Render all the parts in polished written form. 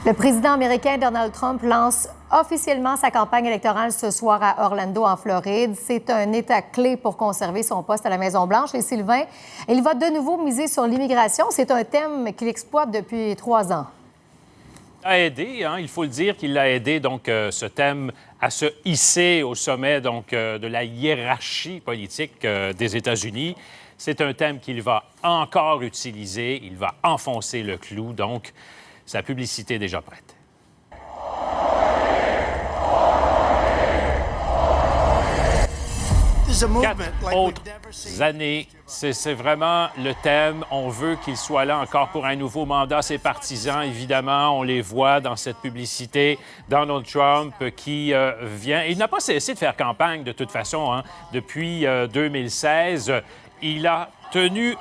Le président américain Donald Trump lance officiellement sa campagne électorale ce soir à Orlando, en Floride. C'est un État clé pour conserver son poste à la Maison-Blanche. Et Sylvain, il va de nouveau miser sur l'immigration. C'est un thème qu'il exploite depuis 3 ans. Il a aidé, il faut le dire qu'il l'a aidé, donc, ce thème à se hisser au sommet de la hiérarchie politique des États-Unis. C'est un thème qu'il va encore utiliser. Il va enfoncer le clou, donc sa publicité est déjà prête. Quatre autres années, c'est vraiment le thème. On veut qu'il soit là encore pour un nouveau mandat. Ses partisans, évidemment, on les voit dans cette publicité. Donald Trump qui vient... Il n'a pas cessé de faire campagne, de toute façon, depuis 2016. Il a tenu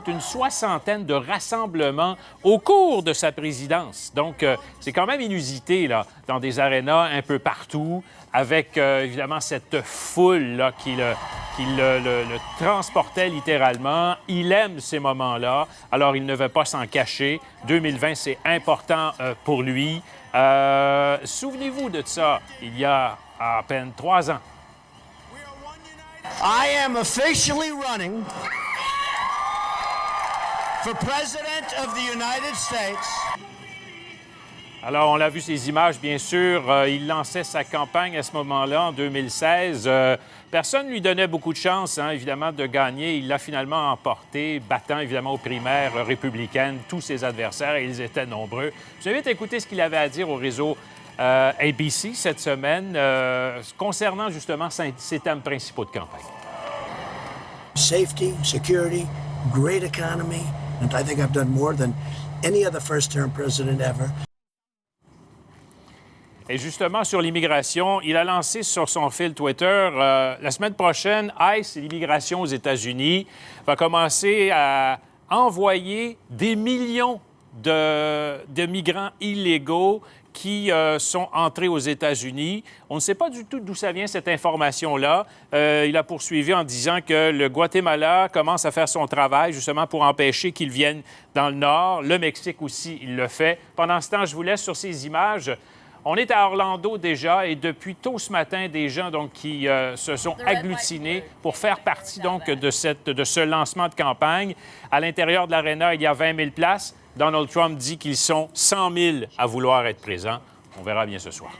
une soixantaine de rassemblements au cours de sa présidence. Donc, c'est quand même inusité, là, dans des arénas un peu partout, avec, évidemment, cette foule-là qui le transportait littéralement. Il aime ces moments-là, alors il ne veut pas s'en cacher. 2020, c'est important pour lui. Souvenez-vous de ça, il y a à peine 3 ans. I am officially running for President of the United States. Alors, on l'a vu ces images, bien sûr. Il lançait sa campagne à ce moment-là, en 2016. Personne ne lui donnait beaucoup de chance, évidemment, de gagner. Il l'a finalement emporté, battant, évidemment, aux primaires républicaines tous ses adversaires, et ils étaient nombreux. Je vous invite à écouter ce qu'il avait à dire au réseau ABC cette semaine concernant, justement, ses thèmes principaux de campagne. Safety, security, great economy, and I think I've done more than any other first-term president ever. Et justement, sur l'immigration, il a lancé sur son fil Twitter, la semaine prochaine, ICE, l'immigration aux États-Unis, va commencer à envoyer des millions de migrants illégaux qui sont entrés aux États-Unis. On ne sait pas du tout d'où ça vient, cette information-là. Il a poursuivi en disant que le Guatemala commence à faire son travail, justement, pour empêcher qu'ils viennent dans le Nord. Le Mexique aussi, il le fait. Pendant ce temps, je vous laisse sur ces images. On est à Orlando déjà, et depuis tôt ce matin, des gens donc, qui se sont agglutinés pour faire partie donc, de ce lancement de campagne. À l'intérieur de l'aréna, il y a 20 000 places. Donald Trump dit qu'ils sont 100 000 à vouloir être présents. On verra bien ce soir.